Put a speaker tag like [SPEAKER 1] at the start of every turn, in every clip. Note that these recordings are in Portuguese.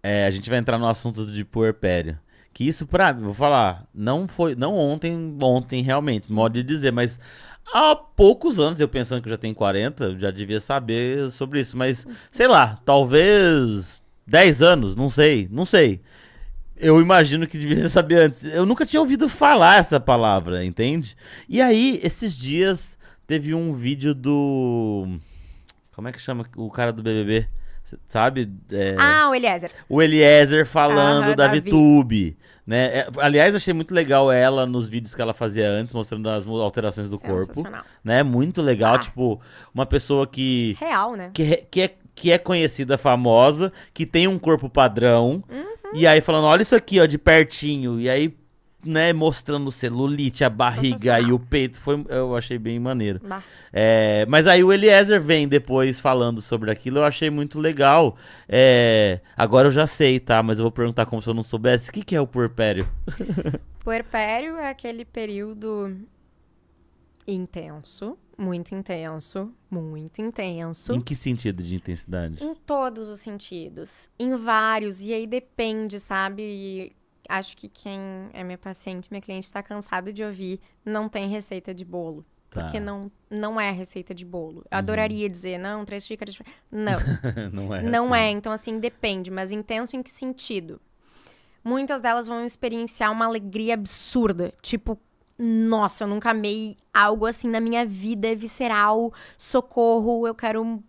[SPEAKER 1] A gente vai entrar no assunto de puerpério. Que isso pra mim, vou falar, não ontem realmente, modo de dizer, mas há poucos anos, eu pensando que eu já tenho 40, eu já devia saber sobre isso, mas sei lá, talvez 10 anos, não sei. Eu imagino que devia saber antes. Eu nunca tinha ouvido falar essa palavra, entende? E aí, esses dias, teve um vídeo do. Como é que chama o cara do BBB? Sabe?
[SPEAKER 2] Ah, o Eliezer.
[SPEAKER 1] O Eliezer falando
[SPEAKER 2] Aham,
[SPEAKER 1] da
[SPEAKER 2] Davi.
[SPEAKER 1] VTube. Né? Aliás, achei muito legal ela nos vídeos que ela fazia antes, mostrando as alterações do corpo.
[SPEAKER 2] Sensacional.
[SPEAKER 1] Né? Muito legal.
[SPEAKER 2] Ah.
[SPEAKER 1] Tipo, uma pessoa que.
[SPEAKER 2] Real, né?
[SPEAKER 1] Que é conhecida, famosa, que tem um corpo padrão. E aí falando, olha isso aqui, ó, de pertinho. E aí, né, mostrando o celulite, a barriga e o peito. Eu achei bem maneiro.
[SPEAKER 2] Bah.
[SPEAKER 1] Mas aí o Eliezer vem depois falando sobre aquilo, eu achei muito legal. Agora eu já sei, tá? Mas eu vou perguntar como se eu não soubesse. O que é o puerpério?
[SPEAKER 2] Puerpério é aquele período intenso, muito intenso, muito intenso.
[SPEAKER 1] Em que sentido de intensidade?
[SPEAKER 2] Em todos os sentidos, em vários, e aí depende, sabe? E acho que quem é minha paciente, minha cliente, tá cansado de ouvir, não tem receita de bolo.
[SPEAKER 1] Tá.
[SPEAKER 2] Porque não é receita de bolo. Eu adoraria dizer, não, 3 xícaras de... Não,
[SPEAKER 1] Não é assim.
[SPEAKER 2] Então assim, depende, mas intenso em que sentido? Muitas delas vão experienciar uma alegria absurda, tipo, nossa, eu nunca amei algo assim na minha vida, é visceral, socorro, eu quero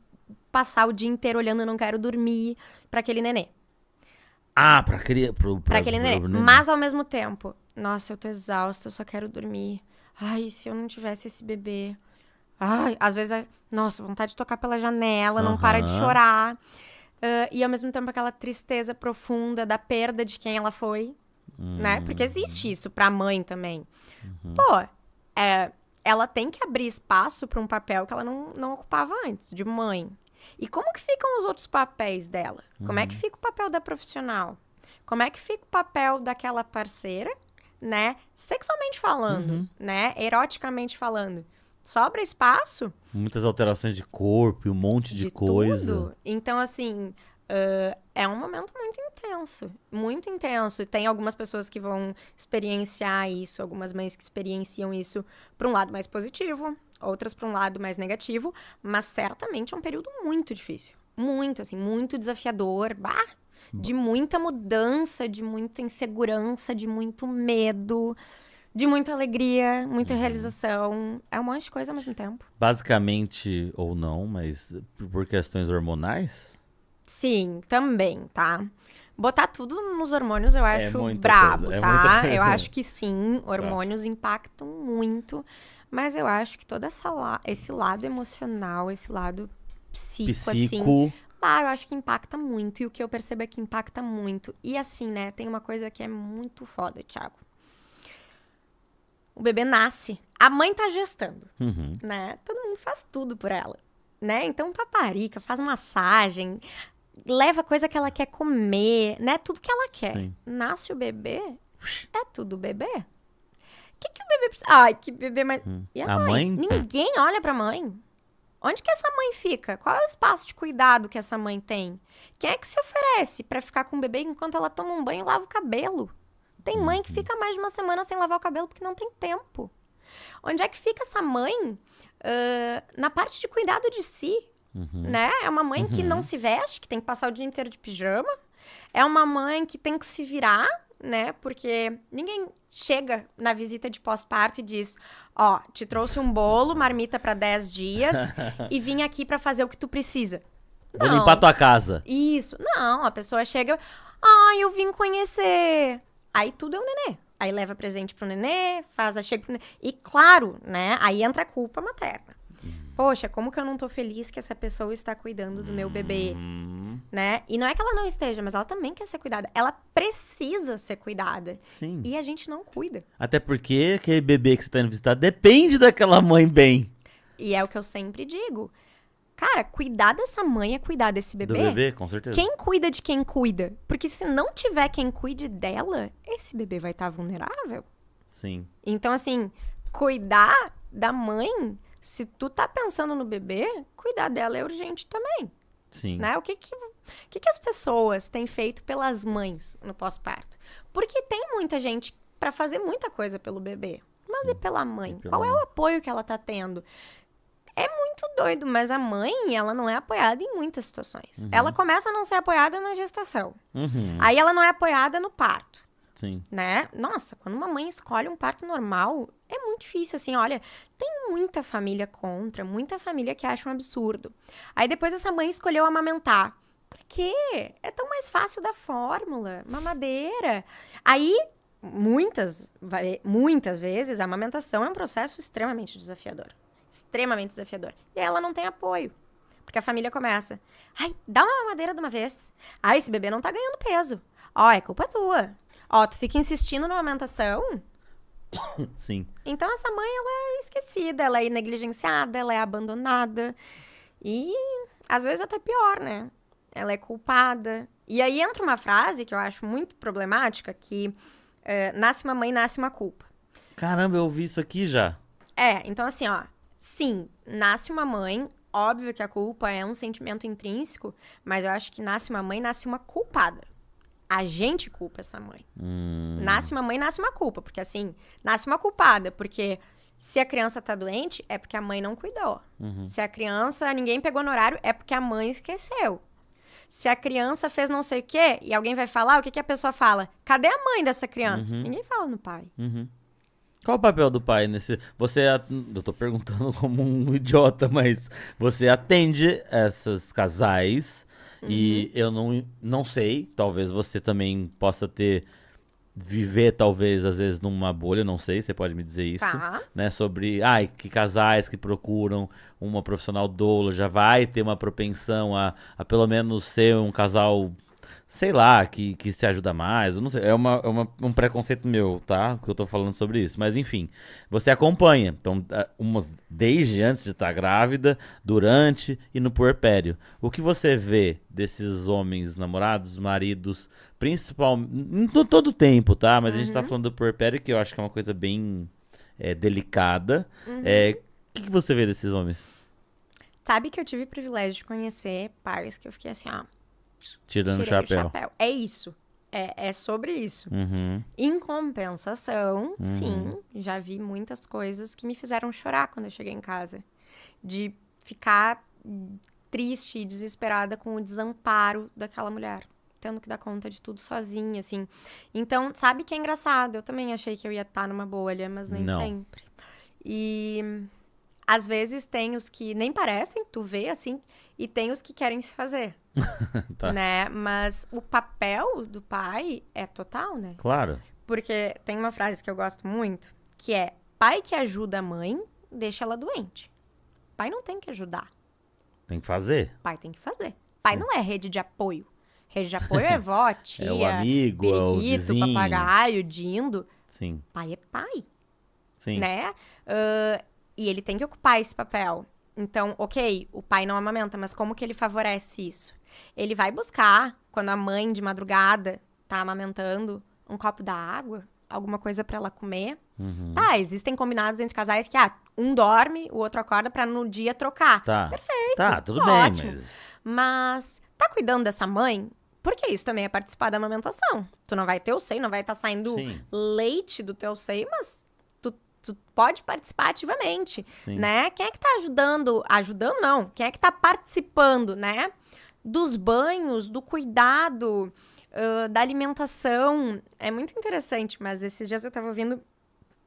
[SPEAKER 2] passar o dia inteiro olhando, eu não quero dormir, pra aquele nenê.
[SPEAKER 1] Ah, pra criar.
[SPEAKER 2] Pra aquele nenê. Mas ao mesmo tempo, nossa, eu tô exausta, eu só quero dormir. Ai, se eu não tivesse esse bebê. Ai, às vezes, nossa, vontade de tocar pela janela, não para de chorar. E ao mesmo tempo aquela tristeza profunda da perda de quem ela foi, né? Porque existe isso pra mãe também. Pô, ela tem que abrir espaço pra um papel que ela não ocupava antes, de mãe. E como que ficam os outros papéis dela? Como é que fica o papel da profissional? Como é que fica o papel daquela parceira, né? Sexualmente falando, né? Eroticamente falando. Sobra espaço?
[SPEAKER 1] Muitas alterações de corpo e um monte de coisa.
[SPEAKER 2] Tudo. Então, assim, é um momento muito intenso. Muito intenso. E tem algumas pessoas que vão experienciar isso, algumas mães que experienciam isso para um lado mais positivo, outras para um lado mais negativo, mas certamente é um período muito difícil. Muito, assim, muito desafiador. De muita mudança, de muita insegurança, de muito medo, de muita alegria, muita realização. É um monte de coisa ao mesmo tempo.
[SPEAKER 1] Basicamente, ou não, mas por questões hormonais?
[SPEAKER 2] Sim, também, tá? Botar tudo nos hormônios eu acho
[SPEAKER 1] muita
[SPEAKER 2] brabo,
[SPEAKER 1] coisa,
[SPEAKER 2] tá?
[SPEAKER 1] muita coisa.
[SPEAKER 2] Eu acho que sim, hormônios impactam muito, mas eu acho que todo esse lado emocional, esse lado psico, assim, eu acho que impacta muito. E o que eu percebo é que impacta muito. E assim, né, tem uma coisa que é muito foda, Thiago. O bebê nasce, a mãe tá gestando, né? Todo mundo faz tudo por ela, né? Então paparica, faz massagem, leva coisa que ela quer comer, né? Tudo que ela quer.
[SPEAKER 1] Sim.
[SPEAKER 2] Nasce o bebê, é tudo bebê. O que o bebê precisa? Ai, que bebê mais... E a mãe? Ninguém olha pra mãe. Onde que essa mãe fica? Qual é o espaço de cuidado que essa mãe tem? Quem é que se oferece pra ficar com o bebê enquanto ela toma um banho e lava o cabelo? Tem mãe que fica mais de uma semana sem lavar o cabelo porque não tem tempo. Onde é que fica essa mãe na parte de cuidado de si? Né? É uma mãe que não se veste, que tem que passar o dia inteiro de pijama. É uma mãe que tem que se virar, né? Porque ninguém chega na visita de pós-parto e diz: ó, te trouxe um bolo, marmita pra 10 dias e vim aqui pra fazer o que tu precisa.
[SPEAKER 1] Vou limpar tua casa.
[SPEAKER 2] Isso. Não, a pessoa chega: eu vim conhecer. Aí tudo é um nenê. Aí leva presente pro nenê, faz a chega pro nenê. E claro, né? Aí entra a culpa materna. Poxa, como que eu não tô feliz que essa pessoa está cuidando do meu bebê, né? E não é que ela não esteja, mas ela também quer ser cuidada. Ela precisa ser cuidada.
[SPEAKER 1] Sim.
[SPEAKER 2] E a gente não cuida.
[SPEAKER 1] Até porque aquele bebê que você tá indo visitar depende daquela mãe bem.
[SPEAKER 2] E é o que eu sempre digo. Cara, cuidar dessa mãe é cuidar desse bebê.
[SPEAKER 1] Do bebê, com certeza.
[SPEAKER 2] Quem cuida de quem cuida? Porque se não tiver quem cuide dela, esse bebê vai estar vulnerável.
[SPEAKER 1] Sim.
[SPEAKER 2] Então, assim, cuidar da mãe... Se tu tá pensando no bebê, cuidar dela é urgente também.
[SPEAKER 1] Sim.
[SPEAKER 2] Né? O que as pessoas têm feito pelas mães no pós-parto? Porque tem muita gente pra fazer muita coisa pelo bebê. Mas e pela mãe? Qual é o apoio que ela tá tendo? É muito doido, mas a mãe, ela não é apoiada em muitas situações. Ela começa a não ser apoiada na gestação. Aí ela não é apoiada no parto.
[SPEAKER 1] Sim.
[SPEAKER 2] Né? Nossa, quando uma mãe escolhe um parto normal, é muito difícil, assim, olha, tem muita família contra, muita família que acha um absurdo. Aí depois essa mãe escolheu amamentar. Por quê? É tão mais fácil da fórmula, mamadeira. Aí, muitas vezes, a amamentação é um processo extremamente desafiador. Extremamente desafiador. E aí ela não tem apoio. Porque a família começa, ai, dá uma mamadeira de uma vez. Ai, esse bebê não tá ganhando peso. Ó, é culpa tua. Ó, tu fica insistindo na amamentação.
[SPEAKER 1] Sim.
[SPEAKER 2] Então essa mãe, ela é esquecida, ela é negligenciada, ela é abandonada. E às vezes até pior, né? Ela é culpada. E aí entra uma frase que eu acho muito problemática, que nasce uma mãe, nasce uma culpa.
[SPEAKER 1] Caramba, eu ouvi isso aqui já.
[SPEAKER 2] Então assim, ó. Sim, nasce uma mãe. Óbvio que a culpa é um sentimento intrínseco, mas eu acho que nasce uma mãe, nasce uma culpada. A gente culpa essa mãe. Nasce uma mãe, nasce uma culpa. Porque assim, nasce uma culpada. Porque se a criança tá doente, é porque a mãe não cuidou. Se a criança, ninguém pegou no horário, é porque a mãe esqueceu. Se a criança fez não sei o quê, e alguém vai falar, o que a pessoa fala? Cadê a mãe dessa criança? Ninguém fala no pai.
[SPEAKER 1] Qual o papel do pai nesse... Eu tô perguntando como um idiota, mas você atende esses casais... E eu não sei, talvez você também possa viver, talvez, às vezes, numa bolha, não sei, você pode me dizer isso, né, sobre, que casais que procuram uma profissional doula já vai ter uma propensão a pelo menos ser um casal, sei lá, que se ajuda mais, eu não sei, é um preconceito meu, tá, que eu tô falando sobre isso, mas enfim, você acompanha, então, desde antes de estar grávida, durante e no puerpério, o que você vê desses homens namorados, maridos, principalmente, todo tempo, tá, mas a gente tá falando do puerpério, que eu acho que é uma coisa bem delicada, o que você vê desses homens?
[SPEAKER 2] Sabe que eu tive o privilégio de conhecer pais que eu fiquei assim,
[SPEAKER 1] Tirando o chapéu.
[SPEAKER 2] É isso. É sobre isso. Em compensação, sim, já vi muitas coisas que me fizeram chorar quando eu cheguei em casa. De ficar triste e desesperada com o desamparo daquela mulher. Tendo que dar conta de tudo sozinha, assim. Então, sabe que é engraçado? Eu também achei que eu ia estar numa bolha, mas nem sempre. E... às vezes tem os que nem parecem, tu vê assim, e tem os que querem se fazer.
[SPEAKER 1] Tá.
[SPEAKER 2] Né? Mas o papel do pai é total, né?
[SPEAKER 1] Claro.
[SPEAKER 2] Porque tem uma frase que eu gosto muito, que é: pai que ajuda a mãe, deixa ela doente. Pai não tem que ajudar.
[SPEAKER 1] Tem que fazer.
[SPEAKER 2] Pai tem que fazer. Pai não é rede de apoio. Rede de apoio é vó, tia,
[SPEAKER 1] é o amigo,
[SPEAKER 2] periquito,
[SPEAKER 1] é o vizinho.
[SPEAKER 2] papagaio, dindo.
[SPEAKER 1] Sim.
[SPEAKER 2] Pai é pai.
[SPEAKER 1] Sim.
[SPEAKER 2] Né? E ele tem que ocupar esse papel. Então, ok, o pai não amamenta, mas como que ele favorece isso? Ele vai buscar, quando a mãe de madrugada tá amamentando, um copo da água, alguma coisa pra ela comer. Tá, existem combinados entre casais que, um dorme, o outro acorda pra no dia trocar.
[SPEAKER 1] Tá.
[SPEAKER 2] Perfeito.
[SPEAKER 1] Tá, tudo
[SPEAKER 2] ótimo.
[SPEAKER 1] bem,
[SPEAKER 2] Mas tá cuidando dessa mãe? Porque isso também é participar da amamentação. Tu não vai ter o seio, não vai estar saindo leite do teu seio, mas tu pode participar ativamente, né? Quem é que tá ajudando? Ajudando, não. Quem é que tá participando, né? Dos banhos, do cuidado, da alimentação. É muito interessante, mas esses dias eu tava ouvindo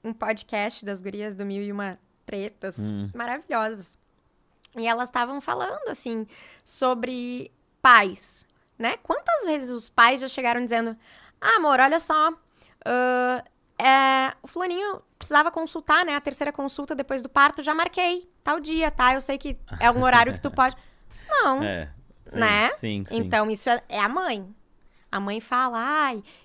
[SPEAKER 2] um podcast das gurias do 1001 Tretas, maravilhosas. E elas estavam falando, assim, sobre pais, né? Quantas vezes os pais já chegaram dizendo: amor, olha só, o fulaninho precisava consultar, né? A terceira consulta depois do parto, já marquei, tal dia, tá? Eu sei que é um horário que tu pode... Não,
[SPEAKER 1] sim,
[SPEAKER 2] né?
[SPEAKER 1] Sim.
[SPEAKER 2] Então, isso é a mãe. A mãe fala: